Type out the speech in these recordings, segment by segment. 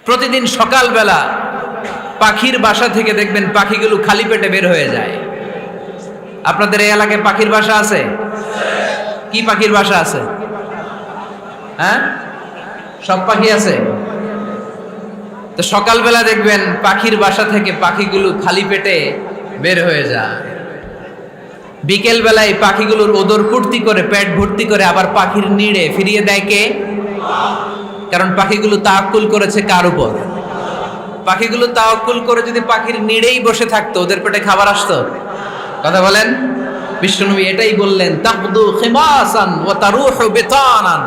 প্রতিদিন সকালবেলা পাখির বাসা থেকে দেখবেন পাখিগুলো খালি পেটে বের হয়ে যায়। আপনাদের এই এলাকায় পাখির বাসা আছে? কি পাখির বাসা আছে? হ্যাঁ, সব পাখি আছে। তো সকালবেলা দেখবেন পাখির বাসা থেকে পাখিগুলো খালি পেটে বের হয়ে যায়। বিকেল বেলায় পাখিগুলোর ওদর ফুর্তি করে পেট ভর্তি করে আবার পাখির নিড়ে ফিরিয়ে দেয় কে? কারণ পাখিগুলো তাওয়াক্কুল করেছে কার উপর? পাখিগুলো তাওয়াক্কুল করে যদি পাখির নিড়েই বসে থাকতো, ওদের পেটে খাবার আসতো? কথা বলেন। বিশ্বনবী এটাই বললেন, তাকদু খিমাসান ওয়া তারুহু বিতানান।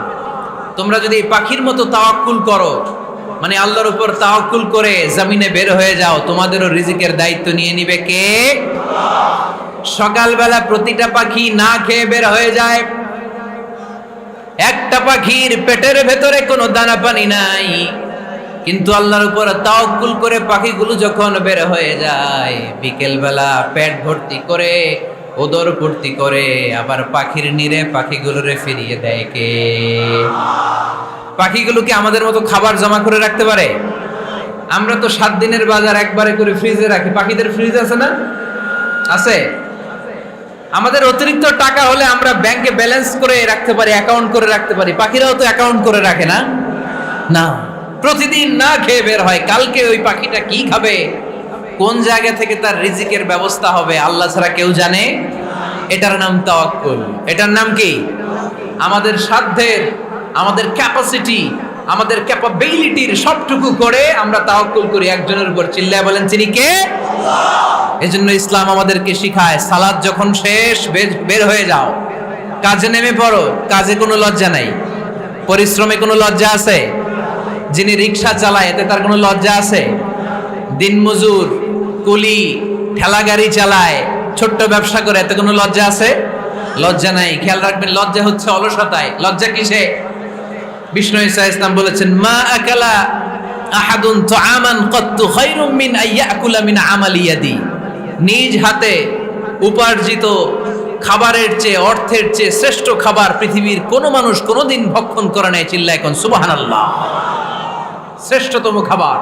তোমরা যদি পাখির মতো তাওয়াক্কুল করো, মানে আল্লাহর উপর তাওয়াক্কুল করে জমিনে বের হয়ে যাও, তোমাদেরও রিজিকের দায়িত্ব নিয়ে নিবে কে? সকালবেলা প্রতিটা পাখি না খেয়ে বের হয়ে যায়। একটা পাখির পেটের ভেতরে কোনো দানা পানি নাই, কিন্তু আল্লাহর উপর তাওয়াক্কুল করে পাখিগুলো যখন বের হয়ে যায়, বিকেল বেলা পেট ভর্তি করে ওদর ভর্তি করে আবার পাখির নিরে পাখিগুলোরে ফিরিয়ে দেয় কে? পাখিগুলো কি আমাদের মতো খাবার জমা করে রাখতে পারে? আমরা তো 7 দিনের বাজার একবারে করে ফ্রিজে রাখি। পাখিদের ফ্রিজ আছে না? আছে। আমাদের অতিরিক্ত টাকা হলে আমরা ব্যাংকে ব্যালেন্স করে রাখতে পারি, অ্যাকাউন্ট করে রাখতে পারি। পাখিরাও তো অ্যাকাউন্ট করে রাখে না? না, প্রতিদিন না খেয়ে বের হয়। কালকে ওই পাখিটা কি খাবে, কোন জায়গা থেকে তার রিজিকের ব্যবস্থা হবে, আল্লাহ ছাড়া কেউ জানে। এটার নাম তাওয়াক্কুল। এটার নাম কি? আমাদের সাধ্যের, আমাদের ক্যাপাসিটি, আমাদের ক্যাপাবিলিটির সবটুকু করে আমরা তাওয়াক্কুল করি একজনের উপর। চিল্লায় বলেন, তিনি কে? এজন্য ইসলাম আমাদেরকে শিখায়, সালাত যখন শেষ বের হয়ে যাও, কাজে নেমে পড়ো। কাজে কোনো লজ্জা নাই, পরিশ্রমে কোনো লজ্জা আছে? যিনি রিক্সা চালায় এতে তার কোনো লজ্জা আছে? দিনমজুর, কুলি, ঠেলা গাড়ি চালায়, ছোট্ট ব্যবসা করে, এতে কোনো লজ্জা আছে? লজ্জা নাই। খেয়াল রাখবেন, লজ্জা হচ্ছে অলসতায়। লজ্জা কিসে? বিষ্ণু ঈসা ইসলাম বলেছেন, মা আকালা আহাদুন তুআমান কাত্তু খায়রুম মিন আইয়াকুলা মিন আমালি ইয়াদি। নিজ হাতে উপার্জিত খাবারের চেয়ে, অর্থের চেয়ে শ্রেষ্ঠ খাবার পৃথিবীর কোনো মানুষ কোনোদিন ভক্ষণ করে নাই। চিল্লায় এখন সুবহানাল্লাহ। শ্রেষ্ঠতম খাবার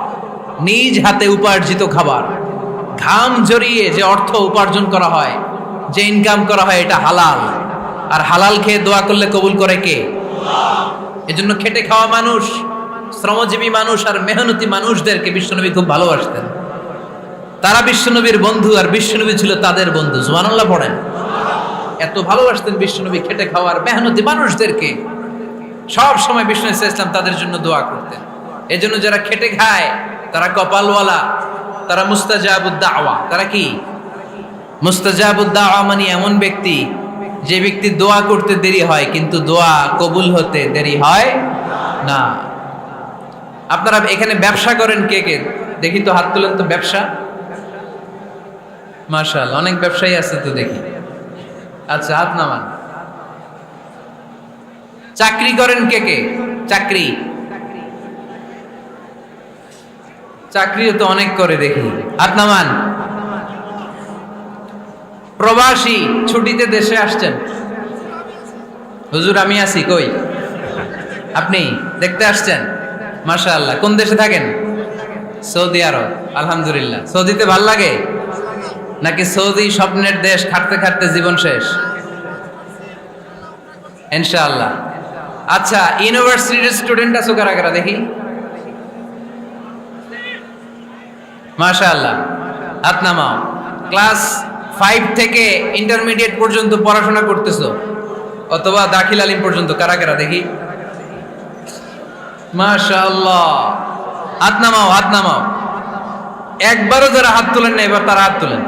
নিজ হাতে উপার্জিত খাবার। ঘাম জড়িয়ে যে অর্থ উপার্জন করা হয়, যে ইনকাম করা হয়, এটা হালাল। আর হালাল খেয়ে দোয়া করলে কবুল করে কে? এজন্য খেটে খাওয়া মানুষ, শ্রমজীবী মানুষ আর মেহনতি মানুষদেরকে বিশ্বনবী খুব ভালোবাসতেন। তারা বিশ্বনবীর বন্ধু, আর বিশ্বনবী ছিল তাদের বন্ধু। সুবহানাল্লাহ পড়েন। এত ভালোবাসতেন বিশ্বনবী খেটে খাওয়ার মেহনতি মানুষদেরকে। সব সময় বিষ্ণু ইসলাম তাদের জন্য দোয়া করতেন। এজন্য যারা খেটে খায় তারা কপালওয়ালা, তারা মুস্তাজাবুদ দাওয়া। তারা কি? মুস্তাজাবুদ দাওয়া মানে এমন ব্যক্তি যে ব্যক্তি দোয়া করতে দেরি হয় কিন্তু দোয়া কবুল হতে দেরি হয় না। আপনারা এখানে ব্যবসা করেন কে কে? দেখি তো, হাত তুলেন তো। ব্যবসা, মাশাআল্লাহ, অনেক ব্যবসায়ী আছে তো দেখি। আচ্ছা, হাত নামান। চাকরি করেন কে কে? চাকরি, চাকরিও তো অনেক করে দেখি। হাত নামান। প্রবাসী, ছুটিতে দেশে আসছেন? হুজুর আমি আছি। কই? আপনি দেখতে আসছেন? মাশাআল্লাহ। কোন দেশে থাকেন? সৌদি আরব। আলহামদুলিল্লাহ। সৌদিতে ভাল লাগে নাকি সৌদি স্বপ্নের দেশ, খাটতে খাটতে জীবন শেষ? ইনশাআল্লাহ। আচ্ছা, ইউনিভার্সিটির স্টুডেন্ট আছো কারা কারা দেখি? মাশাআল্লাহ, হাত নামাও। ক্লাস 5 থেকে ইন্টারমিডিয়েট পর্যন্ত পড়াশোনা করতেছো, অথবা দাখিল আলিম পর্যন্ত, কারা কারা দেখি? মাশাআল্লাহ, হাত নামাও, হাত নামাও। একবারও যারা হাত তোলেন না, এবার তারা হাত তোলেন।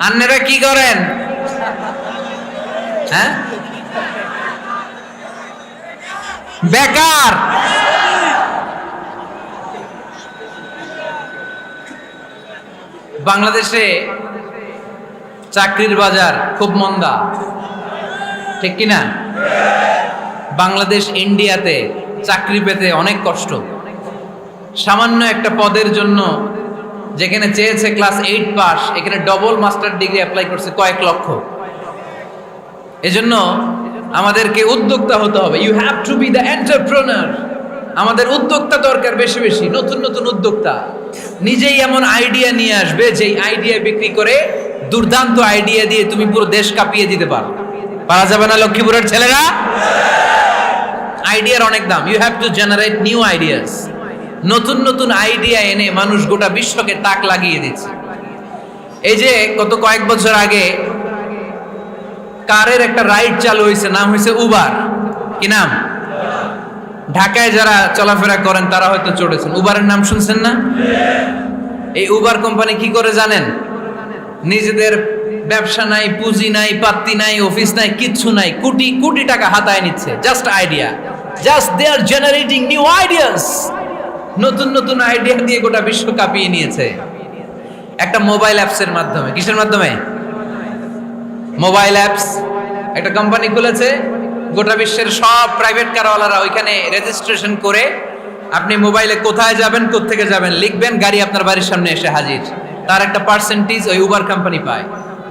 আন্নারা কি করেন? হ্যাঁ, বেকার। বাংলাদেশে চাকরির বাজার খুব মন্দা, ঠিক কিনা? বাংলাদেশ ইন্ডিয়াতে চাকরি পেতে অনেক কষ্ট। সামান্য একটা পদের জন্য যেখানে চেয়েছে ক্লাস 8 পাস, এখানে ডবল মাস্টার ডিগ্রি অ্যাপ্লাই করছে কয়েক লক্ষ। এজন্য আমাদেরকে উদ্যোক্তা হতে হবে। You have to be the entrepreneur. আমাদের উদ্যোক্তা দরকার বেশি বেশি, নতুন নতুন উদ্যোক্তা নিজেই এমন আইডিয়া নিয়ে আসবে যেই আইডিয়া বিক্রি করে দুর্দান্ত আইডিয়া দিয়ে তুমি পুরো দেশ কাঁপিয়ে দিতে পারো। পারা যাবে না লক্ষ্মীপুরের ছেলেরা? আইডিয়ার অনেক দাম। You have to generate new ideas. নতুন নতুন আইডিয়া এনে মানুষ গোটা বিশ্বকে তাক লাগিয়ে দিচ্ছে। এই যে গত কয়েক বছর আগে কারের একটা রাইড চালু হয়েছে, নাম হয়েছে উবার। কি নাম? ঢাকায় যারা চলাফেরা করেন তারা হয়তো চড়েছেন। উবারের নাম শুনছেন না? এই উবার কোম্পানি কি করে জানেন? নিজেদের ব্যবসা নাই, পুঁজি নাই, পাত্তি নাই, অফিস নাই, কিচ্ছু নাই, কোটি কোটি টাকা হাতায় নিচ্ছে। Just idea, just they are generating new ideas. নতুন নতুন আইডিয়া দিয়ে গোটা বিশ্ব কাঁপিয়ে নিয়েছে একটা মোবাইল অ্যাপসের মাধ্যমে। কিসের মাধ্যমে? Mobile apps. একটা কোম্পানি খুলেছে, গোটা বিশ্বের সব প্রাইভেট কারওয়ালারা ওইখানে রেজিস্ট্রেশন করে আপনি মোবাইলে কোথায় যাবেন, কোত্থেকে যাবেন লিখবেন, গাড়ি আপনার বাড়ির সামনে এসে হাজির। তার একটা পার্সেন্টেজ ওই উবার কোম্পানি পায়।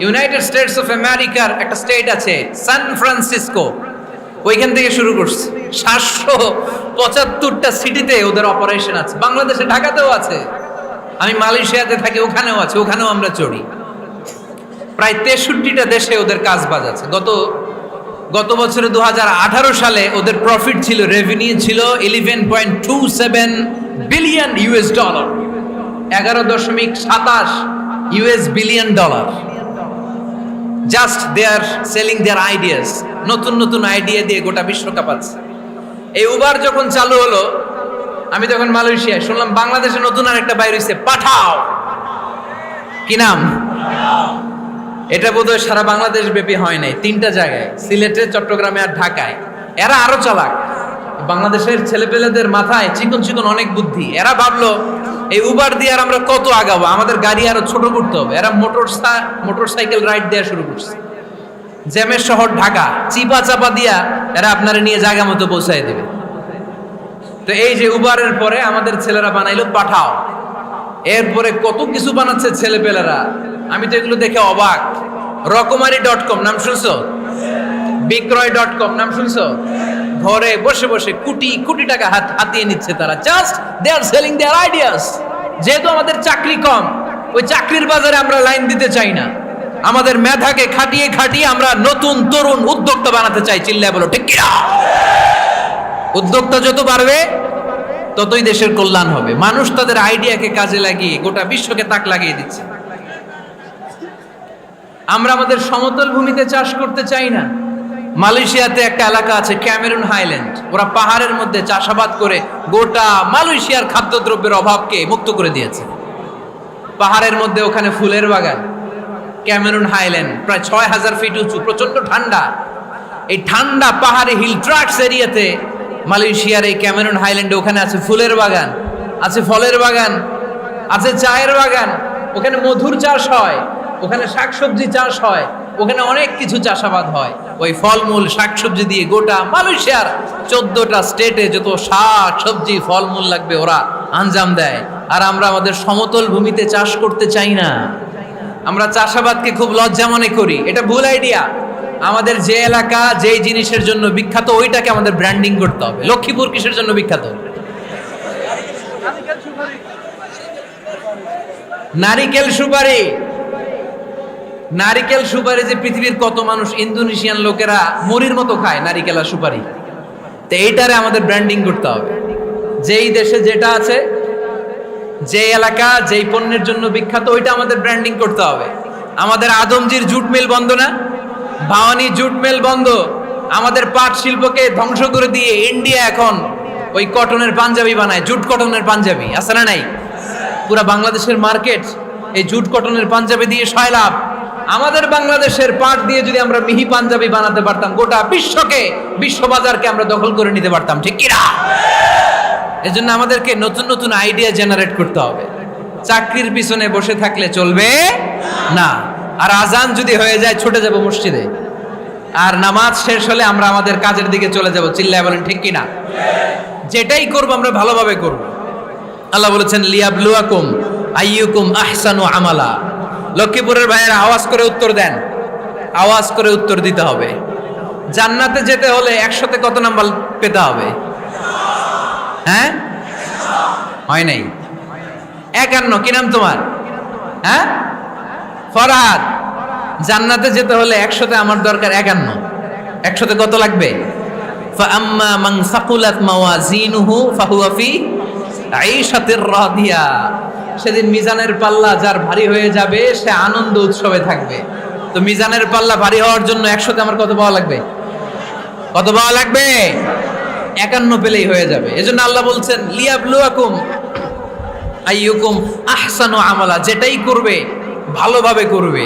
ইউনাইটেড স্টেটস অফ আমেরিকার একটা স্টেট আছে সান ফ্রান্সিসকো, ওইখান থেকে শুরু করছে। 775টা সিটিতে ওদের অপারেশন আছে। বাংলাদেশে ঢাকাতেও আছে, আমি মালয়েশিয়াতে থাকি, ওখানেও আছে, ওখানেও আমরা চড়ি। প্রায় 63টা দেশে ওদের কাজ বাজ আছে। গত বছরে 2018 সালে ওদের প্রফিট ছিল, রেভিনিউ ছিল 11.27 billion US dollar, 11.27 US billion dollar. Just they are selling their ideas. নতুন নতুন আইডিয়া দিয়ে গোটা বিশ্ব কাঁপাচ্ছে। এই উবার যখন চালু হলো, আমি তখন মালয়েশিয়ায় শুনলাম বাংলাদেশে নতুন আর একটা বাইর হইছে, পাঠাও। কি নাম? এটা বোধহয় সারা বাংলাদেশ ব্যাপী হয় নাই, 3টা জায়গায়, সিলেটে, চট্টগ্রামে আর ঢাকায়। এরা আরো চালাক। বাংলাদেশের ছেলেপেলেদের মাথায় চিকন চিকন অনেক বুদ্ধি। এরা ভাবলো এই উবার দিয়ে আর আমরা কত আগাবো, আমাদের গাড়ি আরো ছোট করতে হবে। এরা মোটরসাইকেল রাইড দেওয়া শুরু করছে। জ্যামের শহর ঢাকা, চিপা চাপা দিয়া এরা আপনারা নিয়ে জায়গা মতো পৌঁছায় দেবে। তো এই যে উবারের পরে আমাদের ছেলেরা বানাইলো পাঠাও। এরপরে কত কিছু বানাচ্ছে ছেলেপেলেরা, আমি তো এগুলো দেখে অবাক। রকমারি.com নাম শুনছো? বিক্রয়.com নাম শুনছো? ঘরে বসে বসে কোটি কোটি টাকা হাতিয়ে নিচ্ছে তারা। Just they are selling their ideas. যেহেতু আমাদের চাকরি কম, ওই চাকরির বাজারে আমরা লাইন দিতে চাই না। আমাদের মেধাকে খাটিয়ে খাটিয়ে আমরা নতুন তরুণ উদ্যোক্তা বানাতে চাই। চিল্লায় বলো ঠিক কিনা? উদ্যোক্তা যত বাড়বে ততই দেশের কল্যাণ হবে। মানুষ তাদের আইডিয়াকে কাজে লাগিয়ে গোটা বিশ্বকে তাক লাগিয়ে দিচ্ছে। আমরা আমাদের সমতল ভূমিতে চাষ করতে চাই না। মালয়েশিয়াতে একটা এলাকা আছে ক্যামেরুন হাইল্যান্ড, ওরা পাহাড়ের মধ্যে চাষাবাদ করে গোটা মালয়েশিয়ার খাদ্যদ্রব্যের অভাবকে মুক্ত করে দিয়েছে। পাহাড়ের মধ্যে ওখানে ফুলের বাগান, ক্যামেরুন হাইল্যান্ড প্রায় 6000 ফিট উঁচু, প্রচন্ড ঠান্ডা। এই ঠান্ডা পাহাড়ে হিল ট্রাক্স এরিয়াতে মালয়েশিয়ার এই ক্যামেরুন হাইল্যান্ডে ওখানে আছে ফুলের বাগান, আছে ফলের বাগান, আছে চায়ের বাগান, ওখানে মধুর চাষ হয়, ওখানে শাকসবজি চাষ হয়, ওখানে অনেক কিছু চাষাবাদ হয়। ওই ফলমূল শাকসবজি দিয়ে গোটা মালয়েশিয়ার 14টা স্টেটে যত শাক সবজি ফলমূল লাগবে ওরা আঞ্জাম দেয়। আর আমরা আমাদের সমতল ভূমিতে চাষ করতে চাই না। আমরা চাষাবাদকে খুব লজ্জা মনে করি। এটা ভুল আইডিয়া। আমাদের যে এলাকা যেই জিনিসের জন্য বিখ্যাত ওইটাকে আমাদের ব্র্যান্ডিং করতে হবে। লক্ষ্মীপুর কিসের জন্য বিখ্যাত? নারিকেল সুপারি। নারিকেল সুপারি যে পৃথিবীর কত মানুষ, ইন্দোনেশিয়ান লোকেরা মুড়ির মতো খায় নারিকেল আর সুপারি। তো এইটারে আমাদের ব্র্যান্ডিং করতে হবে। যেই দেশে যেটা আছে, যে এলাকা যেই পণ্যের জন্য বিখ্যাত ওইটা আমাদের ব্র্যান্ডিং করতে হবে। আমাদের আদমজির জুট মিল বন্ধ না? ভাওয়ানি জুট মিল বন্ধ। আমাদের পাট শিল্পকে ধ্বংস করে দিয়ে ইন্ডিয়া এখন ওই কটনের পাঞ্জাবি বানায়, জুট কটনের পাঞ্জাবি। আছে না নাই? পুরা বাংলাদেশের মার্কেট এই জুট কটনের পাঞ্জাবি দিয়ে সয়লাভ। আমাদের বাংলাদেশের পাট দিয়ে যদি আমরা মিহি পাঞ্জাবি বানাতে পারতাম, গোটা বিশ্ববাজারকে আমরা দখল করে নিতে পারতাম। ঠিক কিনা? এজন্য আমাদেরকে নতুন নতুন আইডিয়া জেনারেট করতে হবে। চাকরির পিছনে বসে থাকলে চলবে না। আর আজান যদি হয়ে যায় ছুটে যাব মসজিদে, আর নামাজ শেষ হলে আমরা আমাদের কাজের দিকে চলে যাব। চিল্লায় বলেন ঠিক কিনা? যেটাই করব আমরা ভালোভাবে করব। আল্লাহ বলেছেন লিয়াবলুয়াকুম আইয়ুকুম আহসানু আমালা। লক্ষ্মীপুরের ভাইয়েরা আওয়াজ করে উত্তর দেন, আওয়াজ করে উত্তর দিতে হবে। জান্নাতে যেতে হলে 100তে কত নাম্বার পেতে হবে? হ্যাঁ, হয় নাই। 51। কি নাম তোমার? হ্যাঁ, ফরহাদ। জান্নাতে যেতে হলে 100তে আমার দরকার 51। 100তে কত লাগবে? ফাআম্মা মান সাকুলাত মাওয়াজিনুহু ফাহুয়া ফি আইশাতির রাদিয়া। সেদিন মিজানের পাল্লা যার ভারী হয়ে যাবে সে আনন্দ উৎসবে থাকবে। তো মিজানের পাল্লা ভারী হওয়ার জন্য 100তে আমার কত পাওয়া লাগবে? কত পাওয়া লাগবে? 51 পেলেই হয়ে যাবে। এজন্য আল্লাহ বলছেন লিয়াবলুয়াকুম আইয়ুকুম আহসানু আমালা। যেটাই করবে ভালোভাবে করবে।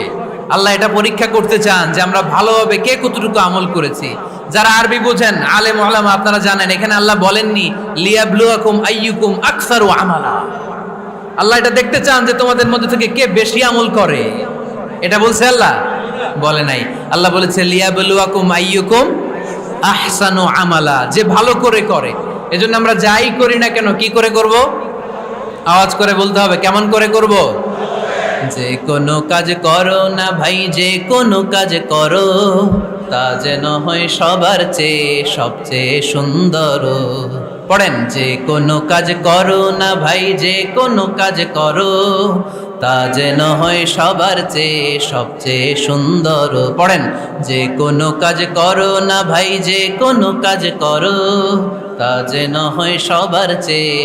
আল্লাহ এটা পরীক্ষা করতে চান যে আমরা ভালোভাবে কে কতটুকু আমল করেছি। যারা আরবি বোঝেন আলেম ওলামা আপনারা জানেন এখানে আল্লাহ বলেননি লিয়াবলুয়াকুম আইয়ুকুম আকসারু আমালা। আল্লাহ এটা দেখতে চান যে তোমাদের মধ্যে থেকে কে বেশি আমল করে। এটা বলছে আল্লাহ? বলে নাই। আল্লাহ বলেছে লিয়াবলুয়াকুম আইয়ুকুম আহসানু আমালা, যে ভালো করে করে। এজন্য আমরা যাই করি না কেন কি করে করব? আওয়াজ করে বলতে হবে। কেমন করে করব? যে কোনো কাজ করো না ভাই, যে কোনো কাজ করো তা যেন হয় সবার চেয়ে সবচেয়ে সুন্দর। পড়েন, যে কোনো কাজ করো না ভাই, যে কোনো কাজ করো তা যেন হয় সবার চেয়ে সবচেয়ে সুন্দর। পড়েন, যে কোনো কাজ করো না ভাই, যে কোনো কাজ করো তা যেন হয় সবার চেয়ে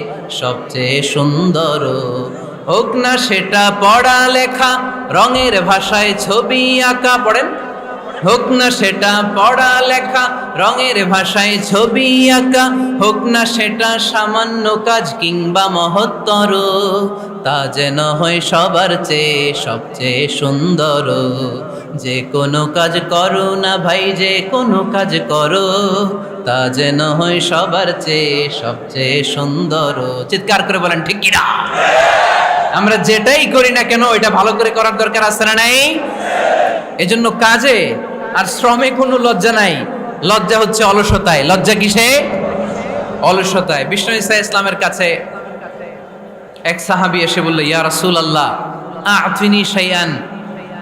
সবচেয়ে সুন্দর। হোক না সেটা পড়া লেখা, রঙের ভাষায় ছবি আঁকা। পড়েন, হোক না সেটা পড়া লেখা, রঙের ভাষায় ছবি আঁকা। হোক না সেটা সামান্য কাজ কিংবা মহত্তর, তা যেন হয় সবার চেয়ে সবচেয়ে সুন্দর। যে কোনো কাজ করো না ভাই, যে কোনো কাজ করো তা যেন হয় সবার চেয়ে সবচেয়ে সুন্দর। চিৎকার করে বলেন ঠিক কিনা? আমরা যেটাই করি না কেন এটা ভালো করে করার দরকার আছে না নাই? এজন্য কাজে আর শ্রমে কোনো লজ্জা নাই। লজ্জা হচ্ছে অলসতায়। লজ্জা কিসে? অলসতায়। বিষ্ণু ঈসা ইসলামের কাছে এক সাহাবী এসে বলল, ইয়া রাসূলুল্লাহ আ'তিনি শাইআন,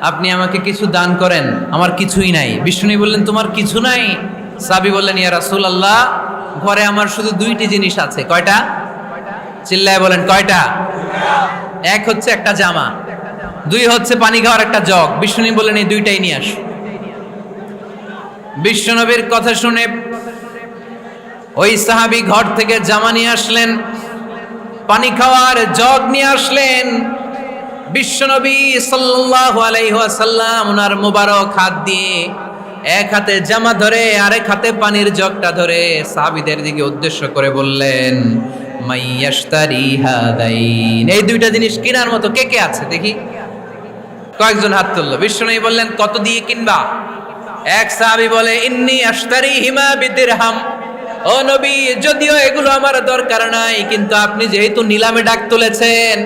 আপনি আমাকে কিছু দান করেন, আমার কিছুই নাই। বিষ্ণু বললেন, তোমার কিছু নাই? সাহাবী বললেন, ইয়া রাসূলুল্লাহ ঘরে আমার শুধু 2টি জিনিস আছে। কয়টা? চিল্লায় বলেন কয়টা? এক হচ্ছে একটা জামা, 2 হচ্ছে পানি খাওয়ার একটা জগ। বিষ্ণু বললেন, এই 2টাই নিয়ে আস। বিশ্বনবীর কথা শুনে ওই সাহাবী ঘর থেকে জামা নিয়ে আসলেন, পানি খাওয়ার জগ নিয়ে আসলেন। বিশ্বনবী সাল্লাল্লাহু আলাইহি ওয়াসাল্লাম ওনার মোবারক হাত দিয়ে এক হাতে জামা ধরে আরেক হাতে পানির জগটা ধরে সাহাবীদের দিকে উদ্দেশ্য করে বললেন, মাইয়াশতারি হাদাইন, এই 2টা জিনিস কেনার মতো কে কে আছে দেখি। কয়েকজন হাত তুললো। বিশ্বনবী বললেন, কত দিয়ে কিনবা? এক সাহাবী বলে, ইন্নী আশতারিহিমা বিদিরহাম। ও নবী, যদিও এগুলো আমার দরকার নাই, কিন্তু আপনি যেহেতু নিলামে ডাক তুলেছেন,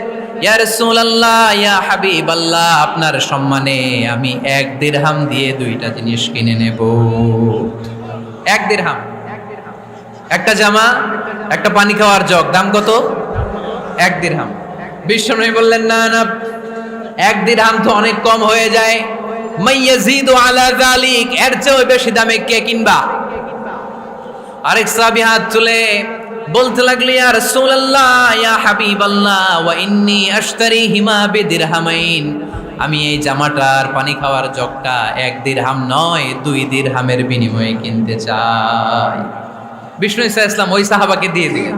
ইয়া রাসূলুল্লাহ ইয়া হাবিবাল্লাহ, আপনার সম্মানে আমি 1 দিরহাম দিয়ে 2টা জিনিস কিনে নেব। 1 দিরহাম, একটা জামা, একটা পানি খাওয়ার জগ, দাম কত? 1 দিরহাম। বিশ্বনবী বললেন, না না, 1 দিরহাম তো অনেক কম হয়ে যায়। মাইয়াজিদু আলা যালিক, এর চেয়ে বেশি দামে কে কিনবা? আরেক সাহাবী হাত তুলে বলতে লাগলো, ইয়া রাসূলুল্লাহ ইয়া হাবিবাল্লাহ ওয়া ইন্নী আশতারিহিমা বিদিরহামাইন, আমি এই জামাটার পানি খাওয়ার জগটা 1 দিরহাম নয় 2 দিরহামের বিনিময়ে কিনতে চাই। বিষ্ণু ঈসা ইসলাম ওই সাহাবাকে দিয়ে দিলেন।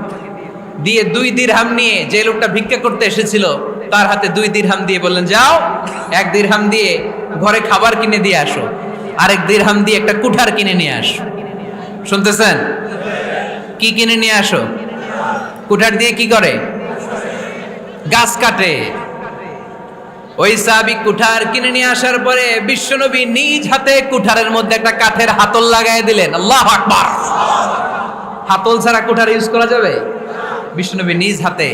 দিয়ে 2 দিরহাম নিয়ে যে লোকটা ভিক্ষা করতে এসেছিল তার হাতে 2 দিরহাম দিয়ে বললেন, যাও 1 দিরহাম দিয়ে ঘরে খাবার কিনে দিয়ে আসো, আরেক দিরহাম দিয়ে একটা কুঠার কিনে নিয়ে আসো। শুনতেছেন? কি কিনে নিয়ে আসো? কুঠার দিয়ে কি করে? গাছ কাটে। ওই সাহাবী কুঠার কিনে নিয়ে আসার পরে বিশ্বনবী নিজ হাতে কুঠারের মধ্যে একটা কাঠের হাতল লাগাই দিলেন। আল্লাহু আকবার। হাতল ছাড়া কুঠার ইউজ করা যাবে? বিশ্বনবী নিজ হাতে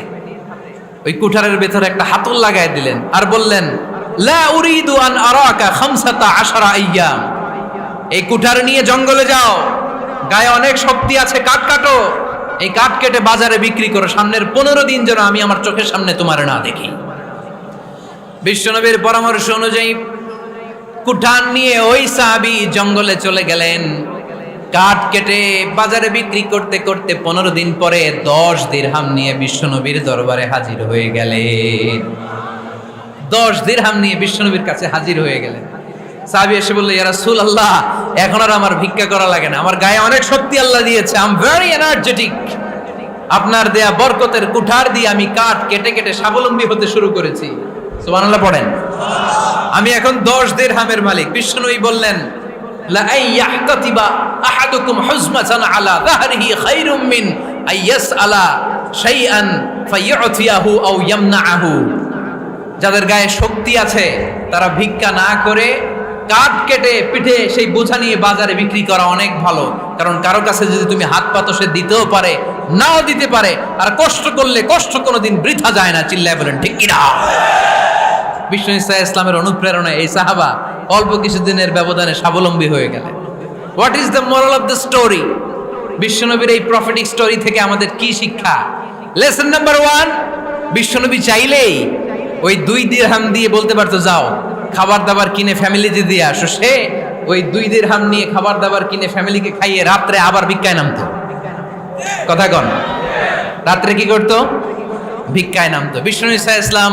ওই কুঠারের ভেতরে একটা হাতল লাগাই দিলেন আর বললেন, লা উরিদু আন আরাকা 15 আইয়াম, এই কুঠার নিয়ে জঙ্গলে যাও, গায়ে অনেক শক্তি আছে, কাঠ কাটো, এই কাঠ কেটে বাজারে বিক্রি করো, সামনের 15 দিন যেন আমি আমার চোখের সামনে তোমার না দেখি। বিশ্বনবীর পরামর্শ অনুযায়ী কুঠার নিয়ে ওই সাহাবী জঙ্গলে চলে গেলেন। কাঠ কেটে বাজারে বিক্রি করতে করতে 15 দিন পরে 10 দিরহাম নিয়ে বিশ্বনবীর দরবারে হাজির হয়ে গেলেন। 10 দিরহাম নিয়ে বিশ্বনবীর কাছে হাজির হয়ে গেলেন। সাহাবী এসে বলল, ইয়া রাসূলুল্লাহ, এখন আর আমার ভিক্ষা করা লাগে না, আমার গায়ে অনেক শক্তি আল্লাহ দিয়েছে, আই এম ভেরি এনার্জেটিক। আপনার দেয়া বরকতের কুঠার দিয়ে আমি কাঠ কেটে কেটে স্বাবলম্বী হতে শুরু করেছি। সুবহানাল্লাহ পড়েন। আমি এখন 10 দিরহামের মালিক। বিশ্বনবী বললেন, লা আইয়াহতাতিবা আহাদুকুম হুজমাতান আলা যাহরিহি খায়রুম মিন আইয়াসআলা শাইআন ফায়ু'তিয়াহু আও ইয়ামনাহু। যাদের গায়ে শক্তি আছে তারা ভিক্ষা না করে কাঠ কেটে পিঠে সেই বোঝা নিয়ে বাজারে বিক্রি করা অনেক ভালো। কারণ কারো কাছে যদি তুমি হাত পাতো, সে দিতেও পারে, নাও দিতে পারে। আর কষ্ট করলে কষ্ট কোনোদিন বৃথা যায় না। চিল্লায় বলেন ঠিক কিনা? বিষ্ণু ইসা ইসলামের অনুপ্রেরণায় এই সাহাবা অল্প কিছুদিনের ব্যবধানে স্বাবলম্বী হয়ে গেলেন। What is the moral of the story? বিশ্বনবীর এই প্রফেটিক স্টোরি থেকে আমাদের কি শিক্ষা? লেসন নাম্বার 1, বিশ্বনবী চাইলেই ওই 2 দিরহাম দিয়ে বলতে পারতো, যাও খাবার দাবার কিনে ফ্যামিলিতে দিয়ে আসো। সে ওই 2 দিরহাম নিয়ে খাবার দাবার কিনে ফ্যামিলিকে খাইয়ে রাত্রে আবার ভিক্ষায় নামতো। কথা কন, রাত্রে কি করতো? ভিক্ষায় নামতো। বিষ্ণু ইসা ইসলাম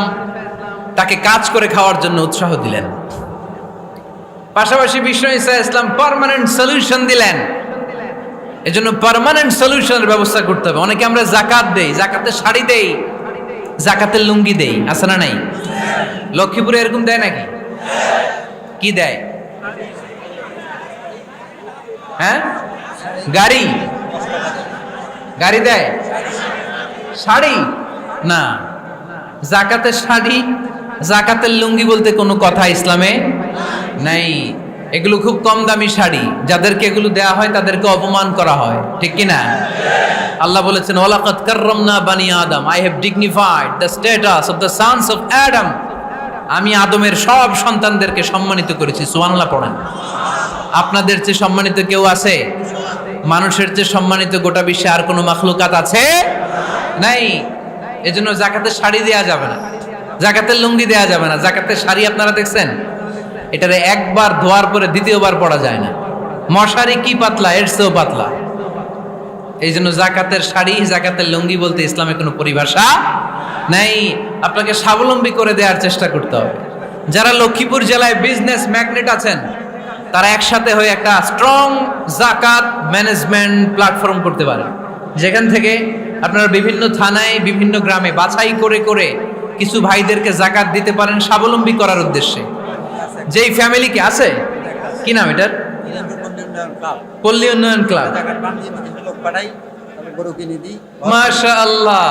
তাকে কাজ করে খাওয়ার জন্য উৎসাহ দিলেন। পাশাপাশি বিষ্ণু ইসা ইসলাম পার্মানেন্ট সলিউশন দিলেন। এজন্য পার্মানেন্ট সলিউশনের ব্যবস্থা করতে হবে। অনেকে আমরা যাকাত দেই, যাকাতের শাড়ি দেই, যাকাতের লুঙ্গি দেই, আছে না নাই? লক্ষ্মীপুরে এরকম দেয় নাকি? কি দেয়? হ্যাঁ, গাড়ি গাড়ি দেয়, শাড়ি না। যাকাতের শাড়ি, যাকাতের লুঙ্গি বলতে কোনো কথা ইসলামে নাই। এগুলো খুব কম দামি শাড়ি, যাদেরকে এগুলো দেয়া হয় তাদেরকে অপমান করা হয়, ঠিক কি না? আল্লাহ বলেছেন, ওয়ালাকাদ কাররামনা বানি আদম, I have dignified the status of the sons of Adam. আমি আদমের সব সন্তানদেরকে সম্মানিত করেছি। সুবহানাল্লাহ পড়েন। আপনাদের চেয়ে সম্মানিত কেউ আছে? মানুষের চেয়ে সম্মানিত গোটা বিশ্বে আর কোনো মাখলুকাত আছে? নাই। এজন্য যাকাতের শাড়ি দেয়া যাবে না, যাকাতের লুঙ্গি দেয়া যাবে না। যাকাতের শাড়ি আপনারা দেখছেন, এটারে একবার ধোয়ার পরে দ্বিতীয়বার পরা যায় না। মশারি কি পাতলা, এর চেয়েও পাতলা। এই জন্য যাকাতের শাড়ি, যাকাতের লুঙ্গি বলতে ইসলামে কোনো পরিভাষা নাই। আপনাকে স্বাবলম্বী করে দেওয়ার চেষ্টা করতে হবে। যারা লক্ষ্মীপুর জেলায় বিজনেস ম্যাগনেট আছেন, তারা একসাথে হয়ে একটা স্ট্রং যাকাত ম্যানেজমেন্ট প্ল্যাটফর্ম করতে পারে, যেখান থেকে আপনারা বিভিন্ন থানায়, বিভিন্ন গ্রামে বাছাই করে করে কিছু ভাইদেরকে যাকাত দিতে পারেন স্বাবলম্বী করার উদ্দেশ্যে। যেই ফ্যামিলিকে আছে, কি নাম এটার? পল্লী উন্নয়ন ক্লাব। মাশাআল্লাহ,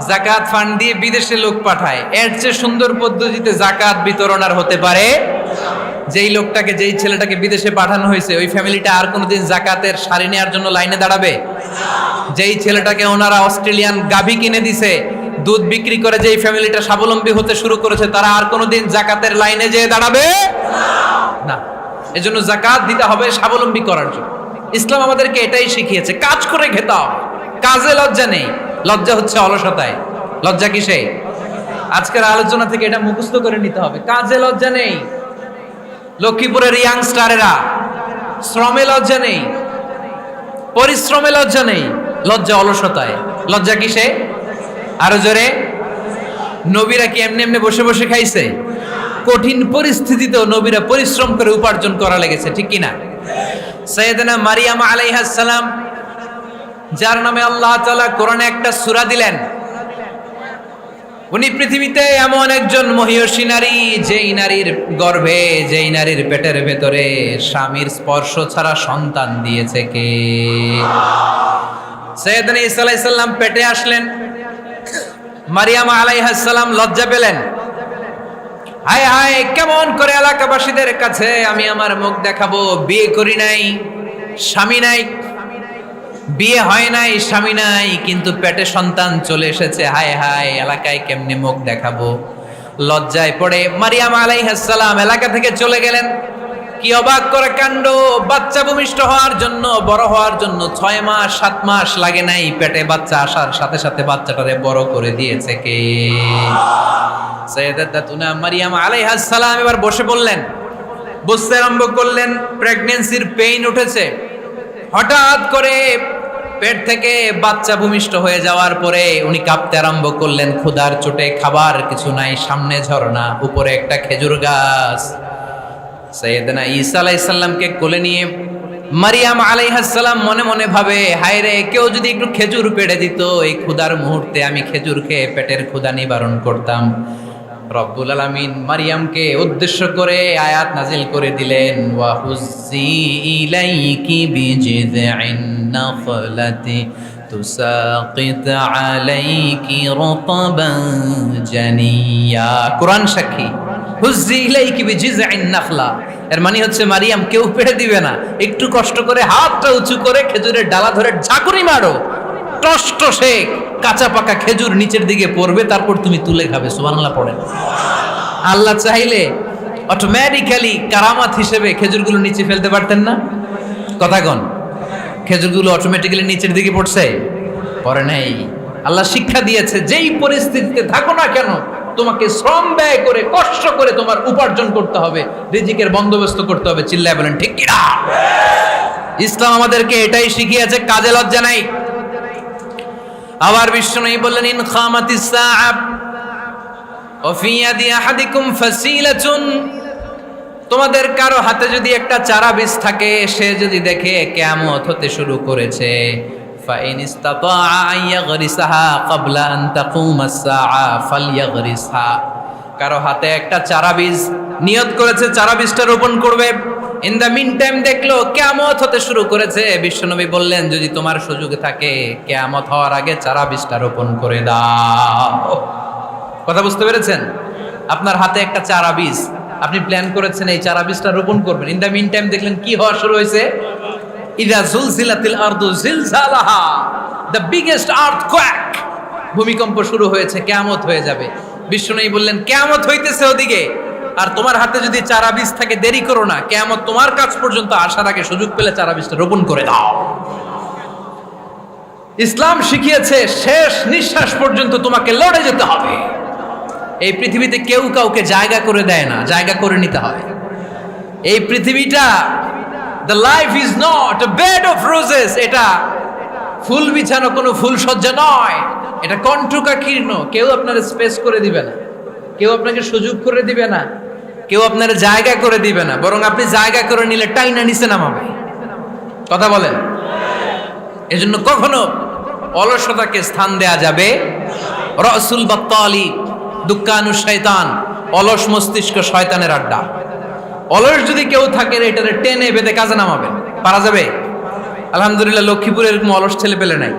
যাকাত ফান্ড দিয়ে বিদেশে লোক পাঠায়। এর চেয়ে সুন্দর পদ্ধতিতে যাকাত বিতরণ আর হতে পারে? যেই লোকটাকে, যেই ছেলেটাকে বিদেশে পাঠানো হয়েছে, ওই ফ্যামিলিটা আর কোনোদিন যাকাতের শাড়ি নেওয়ার জন্য লাইনে দাঁড়াবে? যেই ছেলেটাকে ওনারা অস্ট্রেলিয়ান গাভী কিনে দিছে, দুধ বিক্রি করে যেই ফ্যামিলিটা স্বাবলম্বী হতে শুরু করেছে, তারা আর কোনোদিন যাকাতের লাইনে যেয়ে দাঁড়াবে না। এজন্য যাকাত দিতে হবে স্বাবলম্বী করার জন্য। ইসলাম আমাদেরকে এটাই শিখিয়েছে, কাজ করে খেতে হবে। কাজে লজ্জা নেই, লজ্জা হচ্ছে অলসতায়। লজ্জা কিসে? আজকের আলোচনা থেকে এটা মুখস্থ করে নিতে হবে, কাজে লজ্জা নেই। লক্ষ্মীপুরের ইয়াংস্টারেরা শ্রমে লজ্জা নেই, পরিশ্রমে লজ্জা নেই, লজ্জা অলসতায়। লজ্জা কিসে? আরো জোরে। নবীরা কি এমনি এমনি বসে বসে খাইছে? কঠিন পরিস্থিতিতেও নবীরা পরিশ্রম করে উপার্জন করা লেগেছে, ঠিক কিনা? সাইয়েদনা মারিয়াম আলাইহিস সালাম, যার নামে আল্লাহ তাআলা কোরআনে একটা সূরা দিলেন, উনি পৃথিবীতে এমন একজন মহিয়সী নারী, যেই নারীর গর্ভে, যেই নারীর পেটের ভেতরে স্বামীর স্পর্শ ছাড়া সন্তান দিয়েছে কে? সাইয়েদনা ঈসা আলাইহিস সালাম পেটে আসলেন। মারিয়াম আলাইহিস সালাম লজ্জা পেলেন। হায় হায়, কেমন করে এলাকাবাসীদের কাছে আমি আমার মুখ দেখাবো? বিয়ে করি নাই, স্বামী নাই, বিয়ে হয় নাই, স্বামী নাই, কিন্তু পেটে সন্তান চলে এসেছে। হায় হায়, এলাকায় কেমনে মুখ দেখাবো? লজ্জায় পড়ে মারিয়াম আলাইহিস সালাম এলাকা থেকে চলে গেলেন। কি অবাক করে কাণ্ড! বাচ্চা ভূমিষ্ঠ হওয়ার জন্য, বড় হওয়ার জন্য 6 মাস 7 মাস লাগে নাই, পেটে বাচ্চা আসার সাথে সাথে বাচ্চাটারে বড় করে দিয়েছে কে? সাইয়েদাতুনা মারিয়াম আলাইহিস সালাম এবার বসে পড়লেন, বুঝতে আরম্ভ করলেন প্রেগন্যান্সির পেইন উঠেছে, হঠাৎ করে পেট থেকে বাচ্চা ভূমিষ্ঠ হয়ে যাওয়ার পরে উনি কাঁপতে আরম্ভ করলেন, ক্ষুধার চোটে, খাবার কিছু নাই, সামনে ঝর্ণা, উপরে একটা খেজুর গাছ। সাইয়েদনা ঈসা আলাইহিস সালামকে কোলে নিয়ে মারিয়াম আলাইহিস সালাম মনে মনে ভাবে, হায় রে, কেউ যদি একটু খেজুর পেড়ে দিত, এই ক্ষুধার মুহূর্তে আমি খেজুর খেয়ে পেটের ক্ষুধা নিবারণ করতাম। রব্বুল আলামিন মারিয়ামকে উদ্দেশ্য করে আয়াত নাজিল করে দিলেন, ওয়া হুজ্জি ইলাইকি বিজিযিন নাখলাতি তুসাকিত আলাইকি রতবান জানিয়া। কোরআন সাক্ষী, হুজ্জি ইলাইকি বিজিযিন নাখলা, এর মানে হচ্ছে মারিয়াম কেউ পেড়ে দিবে না, একটু কষ্ট করে হাতটা উঁচু করে খেজুরের ডালা ধরে ঝাঁকুনি মারো, টস টসে কাঁচা পাকা খেজুর নিচের দিকে পড়বে, তারপর তুমি তুলে খাবে। সুবহানাল্লাহ পড়েন। আল্লাহ চাইলে অটোমেটিক্যালি কারামাত হিসেবে খেজুরগুলো নিচে ফেলতে পারতেন না? কথা কন, খেজুরগুলো অটোমেটিক্যালি নিচের দিকে পড়ছে? পড়ে নাই। আল্লাহ শিক্ষা দিয়েছে, যেই পরিস্থিতিতে থাকো না কেন, তোমাকে শ্রম ব্যয় করে, কষ্ট করে তোমার উপার্জন করতে হবে, রিজিকের বন্দোবস্ত করতে হবে। চিল্লায় বলেন ঠিক কিনা? ইসলাম আমাদেরকে এটাই শিখিয়েছে, কাজে লজ্জা নাই। আবার বিশ্বনবী বললেন, ইন খামাতিস সাআ ওয়া ফি ইয়াদি আহাদিকুম ফাসিলাতুন, তোমাদের কারো হাতে যদি একটা চারা বীজ থাকে, সে যদি দেখে কিয়ামত হতে শুরু করেছে, ফাইন ইসতাতা আন ইয়াগরিসাহা ক্বাবলা আন তাকুমাস সাআ ফালইয়াগরিসহা, কারো হাতে একটা চারা বীজ নিয়ত করেছে, চারা বীজটা রোপণ করবে, ইন দ্য মিন টাইম দেখলো কিয়ামত হতে শুরু করেছে, বিশ্বনবী বললেন, যদি তোমার সুযোগ থাকে কিয়ামত হওয়ার আগে চারা বীজটা রোপণ করে দাও। কথা বুঝতে পেরেছেন? আপনার হাতে একটা চারা বীজ, আপনি প্ল্যান করেছেন এই চারা বীজটা রোপণ করবেন, ইন দ্য মিন টাইম দেখলেন কি হওয়া শুরু হয়েছে, ইযা জুলজিলাতিল আরদু জিলজালাহা, দ্য বিগেস্ট আর্থকোয়েক, ভূমিকম্প শুরু হয়েছে, কিয়ামত হয়ে যাবে। বিশ্বনবী বললেন, কিয়ামত হইতেছে ওদিকে, আর তোমার হাতে যদি চারা বীজ থাকে, দেরি করো না, কিয়ামত তোমার কাছ পর্যন্ত আসার আগে সুযোগ পেলে চারা বীজটা রোপণ করে দাও। ইসলাম শিখিয়েছে শেষ নিঃশ্বাস পর্যন্ত তোমাকে লড়ে যেতে হবে। এই পৃথিবীতে কেউ কাউকে জায়গা করে দেয় না, জায়গা করে নিতে হয়। এই পৃথিবীটা, the life is not a bed of roses, এটা ফুল বিছানো কোনো ফুলসজ্জা নয়, এটা কণ্টকাকীর্ণ। কেউ আপনার স্পেস করে দিবে না, কেউ আপনাকে সুযোগ করে দিবে না, কেউ আপনার জায়গা করে দিবে না, বরং আপনি জায়গা করে নিলে টাইনা নিচে নামাবে। কথা বলেন? এজন্য কখনো অলসতাকে স্থান দেয়া যাবে। রসুল বাত্তালি দুক্কানু শয়তান, অলস মস্তিষ্ক শয়তানের আড্ডা। অলস যদি কেউ থাকে, এটারে টেনে বেঁধে কাজে নামাবেন, পারা যাবে? আলহামদুলিল্লাহ, লক্ষ্মীপুরে এরকম অলস ছেলে পেলে নাই।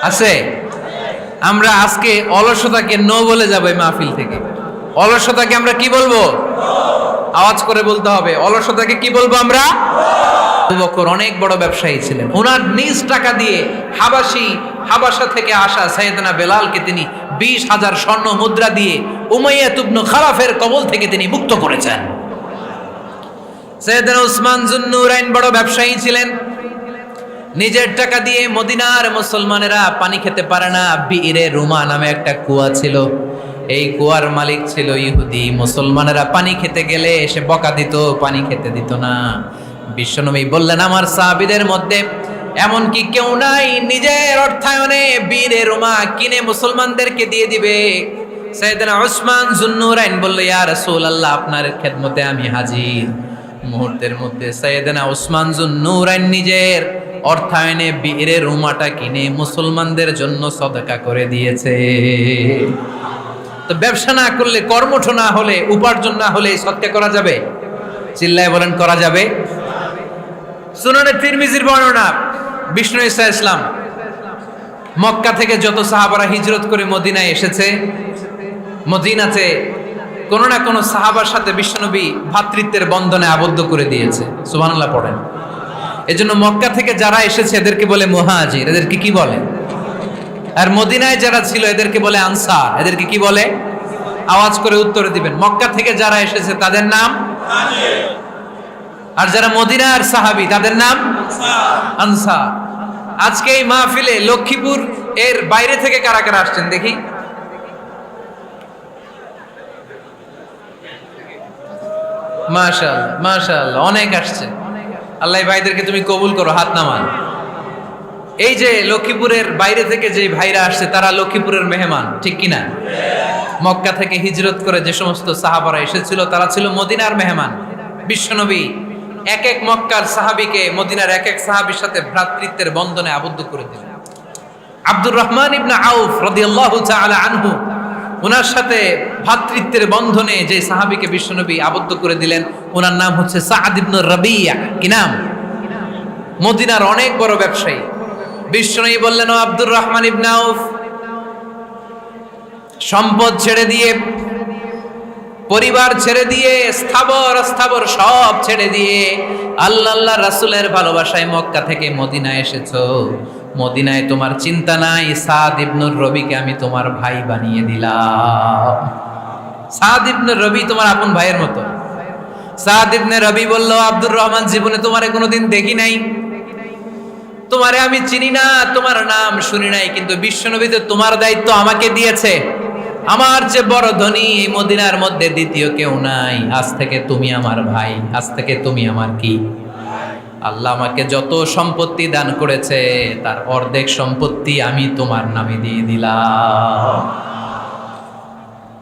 আছে? আমরা আজকে অলসতাকে নো বলে যাবো এই মাহফিল থেকে। অলসতাকে আমরা কি বলবো? আওয়াজ করে বলতে হবে, অলসতাকে কি বলবো আমরা? আবু বকর অনেক বড় ব্যবসায়ী ছিলেন, ওনার নিজ টাকা দিয়ে হাবাসা থেকে আসা সাইয়েদনা বেলালকে তিনি 20,000 স্বর্ণ মুদ্রা দিয়ে উমাইয়া ইবনে খালাফের কবল থেকে তিনি মুক্ত করেছেন। সাইয়েদনা উসমান যুন্নুরাইন বড় ব্যবসায়ী ছিলেন, নিজের টাকা দিয়ে মদিনার মুসলমানেরা পানি খেতে পারে না, বিইরে রুমা নামে একটা কুয়া ছিল, এই কুয়ার মালিক ছিল ইহুদি। মুসলমানেরা পানি খেতে গেলে এসে বকা দিত, পানি খেতে দিত না। বিশ্বনবী বললেন, আমার সাহাবীদের মধ্যে এমন কি কেউ নাই নিজের অর্থায়নে বীরে রুমা কিনে মুসলমানদেরকে দিয়ে দিবে? সাইয়েদনা উসমান যুন্নুরাইন বলল, ইয়া রাসূলুল্লাহ, আপনার খেদমতে আমি হাজির। মুহূর্তের মধ্যে সাইয়েদনা উসমান যুন্নুরাইন নিজের অর্থায়নে বীরে রুমাটা কিনে মুসলমানদের জন্য সদকা করে দিয়েছে। তো ব্যবসা না করলে, কর্মঠ না হলে, উপার্জন না হলে সদকা করা যাবে? চিল্লায় বলেন, করা যাবে? সুনানে তিরমিজির বর্ণনা, বিষ্ণু ঈসা ইসলাম মক্কা থেকে যত সাহাবারা হিজরত করে মদিনায় এসেছে, মদিনাতে কোনো না কোনো সাহাবার সাথে বিশ্বনবী ভ্রাতৃত্বের বন্ধনে আবদ্ধ করে দিয়েছে। সুবহানাল্লাহ পড়েন। এজন্য মক্কা থেকে যারা এসেছে এদেরকে বলে মুহাজির, এদেরকে কি বলে? আর মদিনায় যারা ছিল এদেরকে বলে আনসার, এদেরকে কি বলে? আওয়াজ করে উত্তরে দিবেন। মক্কা থেকে যারা এসেছে তাদের নাম মুহাজির, আর যারা মদিনার সাহাবী তাদের নাম আনসার। আজকে এই মাহফিলে লক্ষ্মীপুর এর বাইরে থেকে কারা কারা আসছেন দেখি? মাশাআল্লাহ মাশাআল্লাহ, অনেক আসছে। আল্লাহ এই ভাইদেরকে তুমি কবুল করো, হাত নামান। এই যে লক্ষ্মীপুরের বাইরে থেকে যে ভাইরা আসছে তারা লক্ষ্মীপুরের মেহমান, ঠিক কিনা? মক্কা থেকে হিজরত করে যে সমস্ত সাহাবারা এসেছিল তারা ছিল মদিনার মেহমান। বিশ্বনবী এক এক মক্কার সাহাবীকে মদিনার এক এক সাহাবীর সাথে ভ্রাতৃত্বের বন্ধনে আবদ্ধ করে দিলেন। আব্দুর রহমান ইবনে আউফ রাদিয়াল্লাহু তাআলা আনহু, ওনার সাথে ভ্রাতৃত্বের বন্ধনে যে সাহাবীকে বিশ্বনবী আবদ্ধ করে দিলেন ওনার নাম হচ্ছে সাদ ইবনে রাবিয়া। কি নাম? মদিনার অনেক বড় ব্যবসায়ী। বিশ্বনবী বললেন, ও আব্দুর রহমান ইবনে আউফ, সম্পদ ছেড়ে দিয়ে, পরিবার ছেড়ে দিয়ে, স্থাবর অস্থাবর সব ছেড়ে দিয়ে আল্লাহ রাসূলের ভালোবাসায় মক্কা থেকে মদিনায় এসেছো। মদিনায় তোমার চিন্তা নাই, সাদ ইবনুর রবিকে আমি তোমার ভাই বানিয়ে দিলাম। সাদ ইবনে রবি তোমার আপন ভাইয়ের মতো। সাদ ইবনে রবি বলল, আব্দুর রহমান, জীবনে তোমারে কোনোদিন দেখি নাই, তোমারে আমি চিনি না, তোমার নাম শুনি নাই, কিন্তু বিশ্বনবী তো তোমার দায়িত্ব আমাকে দিয়েছে। আমার যে বড় ধনী এই মদিনার মধ্যে দ্বিতীয় কেউ নাই। আজ থেকে তুমি আমার ভাই, আজ থেকে তুমি আমার কি? আল্লাহ আমাকে যত সম্পত্তি দান করেছে তার অর্ধেক সম্পত্তি আমি তোমার নামে দিয়ে দিলাম।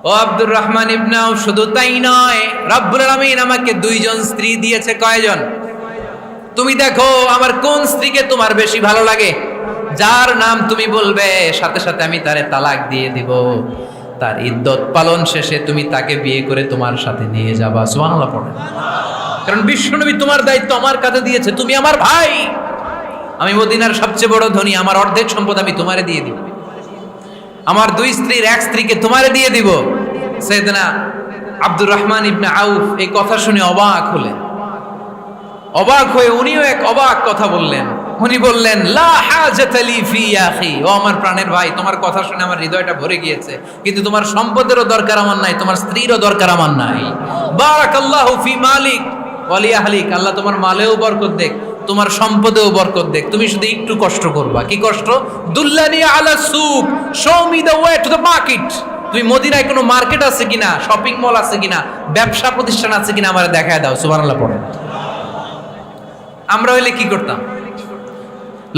ও আব্দুর রহমান ইবনে আউফ, শুধু তাই নয়, রব্বুল আলামিন আমাকে দুইজন স্ত্রী দিয়েছে। কয়জন? তুমি দেখো আমার কোন স্ত্রীকে তোমার বেশি ভালো লাগে, যার নাম তুমি বলবে সাথে সাথে আমি তারে তালাক দিয়ে দিব। তার ইদ্যত পালন শেষে তুমি তাকে বিয়ে করে তোমার সাথে নিয়ে যাবা। সুবহানাল্লাহ পড়ে। কারণ বিশ্বনবী তোমার দায়িত্ব আমার কাছে দিয়েছে, তুমি আমার ভাই, আমি মদিনার সবচেয়ে বড় ধনী, আমার অর্ধেক সম্পদ আমি তোমারে দিয়ে দিব। আমার দুই স্ত্রীর এক স্ত্রীকে তোমারে দিয়ে দিব। সাইয়েদনা আব্দুর রহমান ইবনে আউফ এই কথা শুনে অবাক হলেন। অবাক হয়ে উনিও এক অবাক কথা বললেন। উনি বললেন, লা হাজাতা লি ফি আখি, ও আমার প্রাণের ভাই, তোমার কথা শুনে আমার হৃদয়টা ভরে গিয়েছে, কিন্তু তোমার সম্পদেরও দরকার আমার নাই, তোমার স্ত্রীরও দরকার আমার নাই। বারাকাল্লাহু ফি মালিক ওয়া লি আহলিক, আল্লাহ তোমার মালেও বরকত দেখ, তোমার সম্পদেও বরকত দেখ। তুমি শুধু একটু কষ্ট করবা। কি কষ্ট? দুল্লানি আলা সুক, show me the way to the market. তুমি মদিনায় কোনো মার্কেট আছে কিনা, শপিং মল আছে কিনা, ব্যবসা প্রতিষ্ঠান আছে কিনা আমারে দেখায় দাও। সুবহানাল্লাহ পড়ে। আমরা হইলে কি করতাম?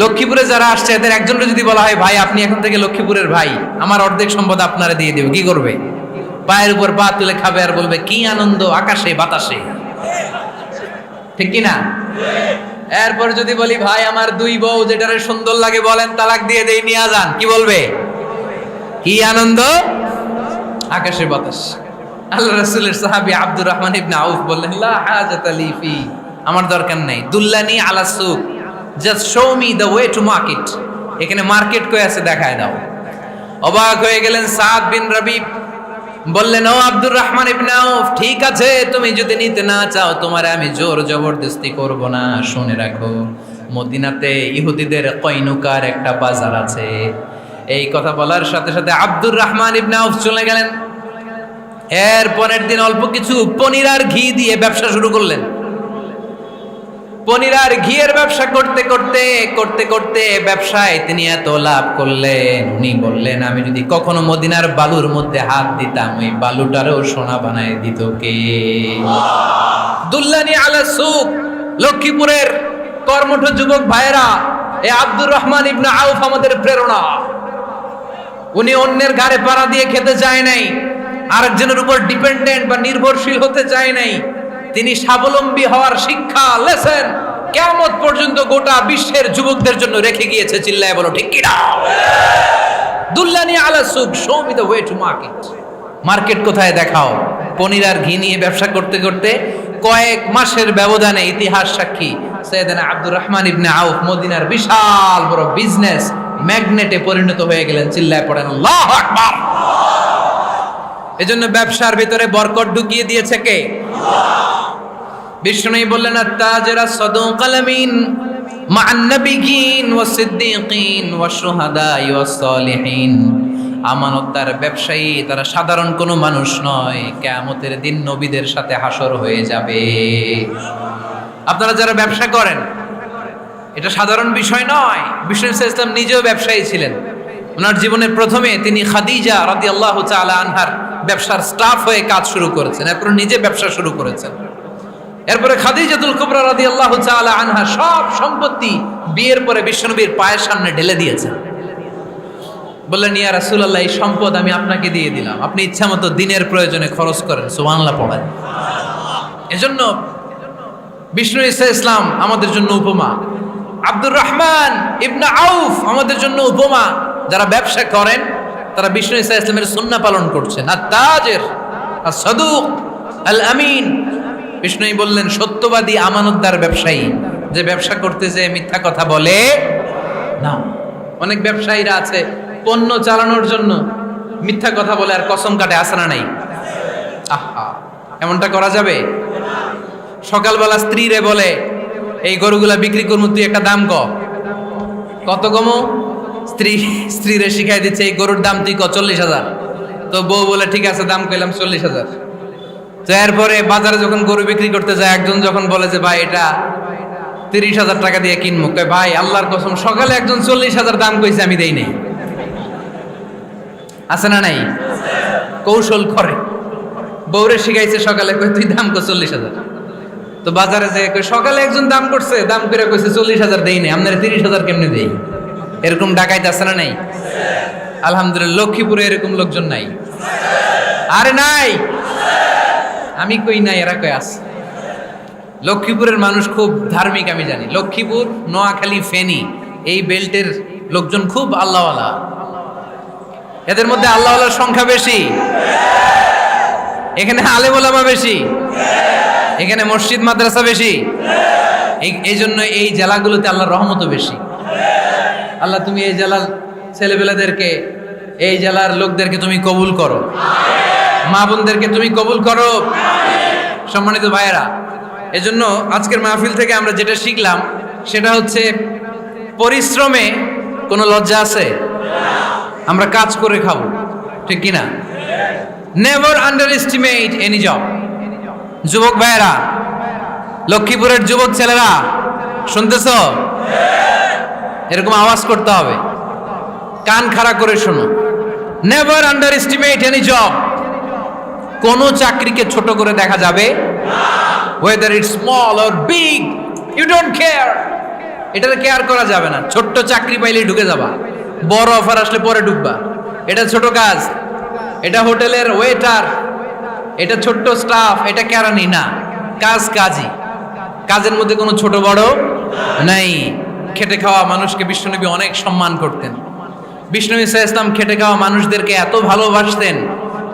লক্ষ্মীপুরে যারা আসছে এদের একজনকে যদি বলা হয়, ভাই আপনি এখন থেকে লক্ষ্মীপুরের ভাই, আমার অর্ধেক সম্পদ আপনারে দিয়ে দেব, কি করবে? পায়ের উপর পা তুলে খাবে আর বলবে, কি আনন্দ আকাশে বাতাসে, ঠিক কিনা? এরপর যদি বলি, ভাই আমার দুই বউ যেটারে সুন্দর লাগে বলেন তালাক দিয়ে দেই, নিয়ে যান, কি বলবে? কি আনন্দ আকাশে বাতাস। আল্লাহ রাসূলের সাহাবী আব্দুর রহমান ইবনে আউফ বললেন, লা হাজাতা লি ফি, আমার দরকার নাই। দুল্লানি আলা সুক, just show me the way to market, এখানে মার্কেট কই আছে দেখায় দাও। অবাক হয়ে গেলেন সাদ বিন রবি, বললেন, ও আব্দুর রহমান ইবনে আউফ, ঠিক আছে, তুমি যদি নিতে না চাও তোমারে আমি জোর জবরদস্তি করব না। শুনে রাখো, মদিনাতে ইহুদিদের কয়নুকার একটা বাজার আছে। এই কথা বলার সাথে সাথে আব্দুর রহমান ইবনে আউফ চলে গেলেন। এর পরের দিন অল্প কিছু পনির আর ঘি দিয়ে ব্যবসা শুরু করলেন। পনির আর ঘিয়ের ব্যবসা করতে করতে করতে করতে ব্যবসায় তিনি এত লাভ করলেন, উনি বললেন, আমি যদি কখনো মদিনার বালুর মধ্যে হাত দিতাম ওই বালুটারও সোনা বানায় দিত কে? দুল্লানি আলা সুক। লক্ষ্মীপুরের কর্মঠ যুবক ভাইরা, এই আব্দুর রহমান ইবনে আউফ আমাদের প্রেরণা। উনি অন্যের ঘাড়ে পাড়া দিয়ে খেতে চায় নাই, আরেকজনের উপর ডিপেন্ডেন্ট বা নির্ভরশীল হতে চায় নাই। তিনি স্বাবলম্বী হওয়ার শিক্ষা, লেসন কিয়ামত পর্যন্ত গোটা বিশ্বের যুবকদের জন্য রেখে গিয়েছে। চিল্লায় বলো ঠিক কিনা? দুল্লানি আলা সুক, show me the way to market. Market কোথায় দেখাও। পনির আর ঘি নিয়ে ব্যবসা করতে করতে কয়েক মাসের ব্যবধানে ইতিহাস সাক্ষী সাইয়েদনা আব্দুর রহমান ইবনে আউফ মদিনার বিশাল বড় বিজনেস ম্যাগনেটে পরিণত হয়ে গেলেন। চিল্লায় পড়েন আল্লাহু আকবার। এজন্য ব্যবসার ভিতরে বরকত ঢুকিয়ে দিয়েছে কে? বিষ্ণু বললেন, আত-তাজিরা সাদুকাল আমিন মা'আন নাবিয়্যিন ওয়াস সিদ্দীকিন ওয়াশ শুহাদাই ওয়াস সালিহিন। আমানতদার ব্যবসায়ী তারা সাধারণ কোনো মানুষ নয়, কিয়ামতের দিন নবীদের সাথে হাসর হয়ে যাবে। আপনারা যারা ব্যবসা করেন, এটা সাধারণ বিষয় নয়। বিষ্ণু সাল্লাল্লাহু আলাইহি ওয়াসাল্লাম নিজেও ব্যবসায়ী ছিলেন। ওনার জীবনের প্রথমে তিনি খাদিজা রাদিয়াল্লাহু তাআলা আনহার ব্যবসার স্টাফ হয়ে কাজ শুরু করেছেন, এরপর নিজে ব্যবসা শুরু করেছেন। এরপরে খাদিজাতুল কুবরা রাদিয়াল্লাহু তাআলা আনহা সব সম্পত্তি বিয়ের পরে বিশ্বনবীর পায়ের সামনে ঢেলে দিয়েছেন। বললেন, ইয়া রাসূলুল্লাহ, এই সম্পদ আমি আপনাকে দিয়ে দিলাম, আপনি ইচ্ছামতো দিনের প্রয়োজনে খরচ করেন। সুবহানাল্লাহ পড়েন। এজন্য বিষ্ণু ঈসা ইসলাম আমাদের জন্য উপমা, আব্দুর রহমান ইবনে আউফ আমাদের জন্য উপমা। যারা ব্যবসা করেন তারা বিষ্ণু ঈসা ইসলামের সুন্নাহ পালন করছেন। আত-তাজির আস-সাদুক আল-আমিন, বিষ্ণুই বললেন সত্যবাদী আমানতদার ব্যবসায়ী, যে ব্যবসা করতে যে মিথ্যা কথা বলে না। অনেক ব্যবসায়ীরা আছে পণ্য চালানোর জন্য মিথ্যা কথা বলে আর কসম কাটে, আছে না নাই? আহা, এমনটা করা যাবে? সকালবেলা স্ত্রীরে বলে, এই গরুগুলা বিক্রি করবো, তুই একটা দাম কত কমো? স্ত্রীরে শিখাই দিচ্ছে এই গরুর দাম তুই 40,000। তো বউ বলে ঠিক আছে, দাম কইলাম 40,000। তো এরপরে বাজারে যখন গরু বিক্রি করতে যায়, একজন যখন বলে যে ভাই এটা 30,000 টাকা দিয়ে কিনবো, কয় ভাই আল্লাহর কসম সকালে একজন 40,000 দাম কইছে, আমি দেই নাই। আছে না নাই? কৌশল করে, বউরে শিখাইছে সকালে, কই তুই দাম কর 40,000। তো বাজারে যে সকালে একজন দাম করছে, দাম করে কইছে 40,000 দেই নাই, আপনারা 30,000 কেমনে দেই? এরকম ডাকাইত আছে না নাই? আলহামদুলিল্লাহ লক্ষ্মীপুরে এরকম লোকজন নাই। আরে নাই, আমি কই নাই, এরা কই আছে। লক্ষ্মীপুরের মানুষ খুব ধার্মিক, আমি জানি। লক্ষ্মীপুর, নোয়াখালী, ফেনী এই বেল্টের লোকজন খুব আল্লাহওয়ালা। এদের মধ্যে আল্লাহওয়ালার সংখ্যা বেশি, এখানে আলেম ওলামা বেশি, এখানে মসজিদ মাদ্রাসা বেশি। এই জন্য এই জেলাগুলোতে আল্লাহর রহমতও বেশি। আল্লাহ তুমি এই জেলার ছেলেবেলাদেরকে, এই জেলার লোকদেরকে তুমি কবুল করো, মা বোনদেরকে তুমি কবুল করো। সম্মানিত ভাইয়েরা, এজন্য আজকের মাহফিল থেকে আমরা যেটা শিখলাম সেটা হচ্ছে পরিশ্রমে কোনো লজ্জা আছে? আমরা কাজ করে খাবো, ঠিক কিনা? Never under estimate any job. যুবক ভাইয়েরা, লক্ষ্মীপুরের যুবক ছেলেরা শুনতেছ? এরকম আওয়াজ করতে হবে, কান খাড়া করে শোনো। Never under estimate any job. কোন চাকরিকে ছোট করে দেখা যাবে whether it's small or big, you don't care. এটার কেয়ার করা যাবে না। ছোট্ট চাকরি পাইলে ঢুকে যাবা, বড় অফার আসলে পরে ঢুকবা। এটা ছোট কাজ, এটা হোটেলের ওয়েটার, এটা ছোট্ট স্টাফ, এটা কেরানি না। কাজ কাজই, কাজের মধ্যে কোনো ছোট বড় নাই। খেটে খাওয়া মানুষকে বিশ্বনবী অনেক সম্মান করতেন। বিষ্ণু ঈসা ইসলাম খেটে খাওয়া মানুষদেরকে এত ভালোবাসতেন,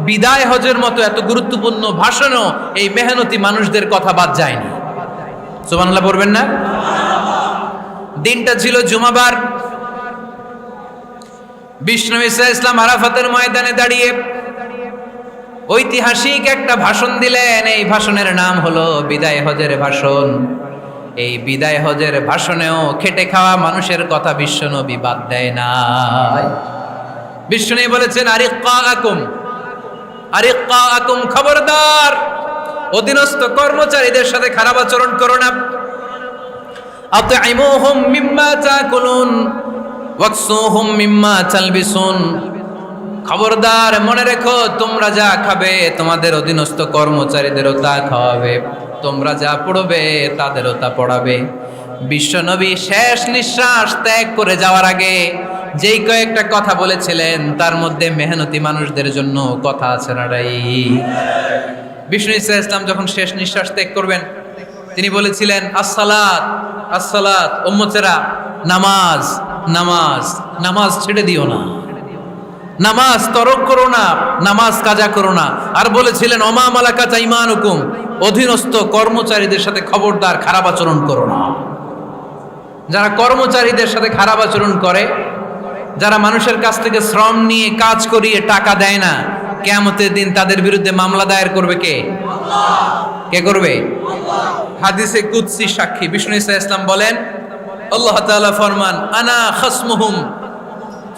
বিদায় হজের মতো এত গুরুত্বপূর্ণ ভাষণও এই মেহনতি মানুষদের কথা বাদ যায়নি। সুবহানাল্লাহ পড়বেন না? দিনটা ছিল জুমাবার। বিষ্ণু ঈসা ইসলাম আরাফাতের ময়দানে দাঁড়িয়ে ঐতিহাসিক একটা ভাষণ দিলেন। এই ভাষণের নাম হলো বিদায় হজের ভাষণ। এই বিদায় হজের ভাষণেও খেটে খাওয়া মানুষের কথা বিশ্বনবী বাদ দেয় নাই। বিশ্বনবী বলেছেন, আরিক্কাকুম, খবরদার, অধীনস্থ কর্মচারীদের সাথে খারাপ আচরণ করো না। আতঈমুহুম মিম্মা তাকুলুন ওয়াকসুহুম মিম্মা তালবিসুন। খবরদার, মনে রেখো, তোমরা যা খাবে তোমাদের অধীনস্থ কর্মচারীদেরও তা খাওয়াবে, তোমরা যা পড়বে তাদেরও তা পড়াবে। বিশ্বনবী শেষ নিঃশ্বাস ত্যাগ করে যাওয়ার আগে যেই কয়েকটা কথা বলেছিলেন তার মধ্যে মেহনতি মানুষদের জন্য কথা আছে না রাই? বিষ্ণু ঈসা ইসলাম যখন শেষ নিঃশ্বাস ত্যাগ করবেন, তিনি বলেছিলেন, আসসালাত আসসালাত, উম্মতেরা নামাজ নামাজ নামাজ ছেড়ে দিও না, নামাজ তরক করো না, নামাজ কাজা করো না। আর বলেছিলেন, ওমা মালাকাত আইমানুকুম, অধীনস্থ কর্মচারীদের সাথে খবরদার খারাপ আচরণ করো না। যারা কর্মচারীদের সাথে খারাপ আচরণ করে, যারা মানুষের কাছ থেকে শ্রম নিয়ে কাজ করিয়ে টাকা দেয় না, কিয়ামতের দিন তাদের বিরুদ্ধে মামলা দায়ের করবে কে? কে করবে? হাদিসে কুদসি সাক্ষী বিষ্ণু ঈসা ইসলাম বলেন, আল্লাহ তাআলা ফরমান, আনা খাসমুহুম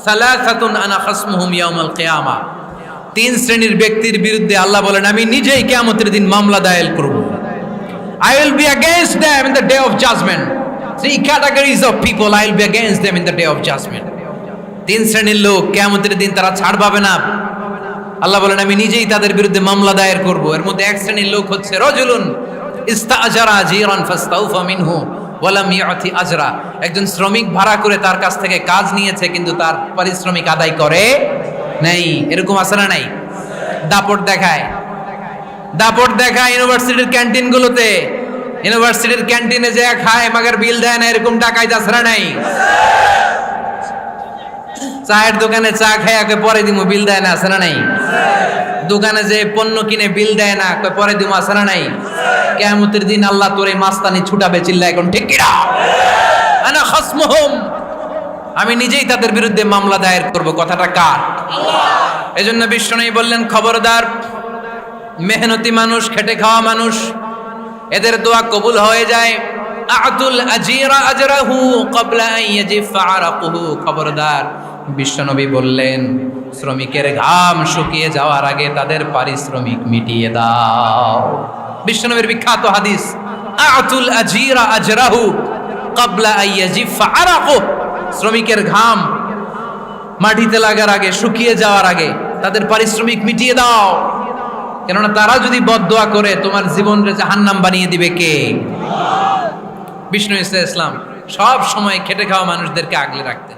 সালাসাতুন আনা খাসমুহুম ইয়াউমাল কিয়ামা। তিন শ্রেণীর ব্যক্তির বিরুদ্ধে আল্লাহ বলেন, আমি নিজেই কিয়ামতের দিন মামলা দায়ের করব। I will be against them in the day of judgment. Three categories of people, I will be against them in the day of judgment. তিন শ্রেণীর লোক কিয়ামতের দিন তারা ছাড় পাবে না। আল্লাহ বলেন, আমি নিজেই তাদের বিরুদ্ধে মামলা দায়ের করব। এর মধ্যে এক শ্রেণীর লোক হচ্ছে রজুলুন ইস্তাআজারা আজীরান ফাস্তাউফা মিনহু ওয়া লাম ইউতি আজরা, একজন শ্রমিক ভাড়া করে তার কাছ থেকে কাজ নিয়েছে কিন্তু তার পারিশ্রমিক আদায় করে নাই। এরকম আছে না নাই? দাপট দেখায় ইউনিভার্সিটির ক্যান্টিনগুলোতে, ইউনিভার্সিটির ক্যান্টিনে যে খায় মাগার বিল দেয় না, এরকম টাকায় আছে নাই? চায়ের দোকানে চা খায় পরে দিমু, বিল দেয় না, আছে না নাই? দোকানে যে পণ্য কিনে বিল দেয় না, পরে দিমু, আছে না নাই? কিয়ামতের দিন আল্লাহ তোর এই মাস্তানি ছুটাবে, চিল্লা এখন ঠিক কিনা? আনা খাসমুহুম, আমি নিজেই তাদের বিরুদ্ধে মামলা দায়ের করব। কথাটা কার? এজন্য বিশ্বনবী বললেন, খবরদার, মেহনতি মানুষ, খেটে খাওয়া মানুষ, এদের দোয়া কবুল হয়ে যায়। আতুল আজিরা আজরাহু ক্বাবলা আন ইয়াজিফা আরাকুহু, খবরদার, বিশ্বনবী বললেন শ্রমিকের ঘাম শুকিয়ে যাওয়ার আগে তাদের পারিশ্রমিক মিটিয়ে দাও। বিশ্বনবীর বিখ্যাত হাদিস, আতুল আজিরা আজরাহু ক্বাবলা আন ইয়াজিফা আরাকুহু, শ্রমিকের ঘাম মাটিতে লাগার আগে, শুকিয়ে যাওয়ার আগে তাদের পারিশ্রমিক মিটিয়ে দাও। কেননা তারা যদি বদদোয়া করে তোমার জীবনকে জাহান্নাম বানিয়ে দিবে কে? বিষ্ণু ইসলাম সব সময় খেটে খাওয়া মানুষদেরকে আগলে রাখতেন।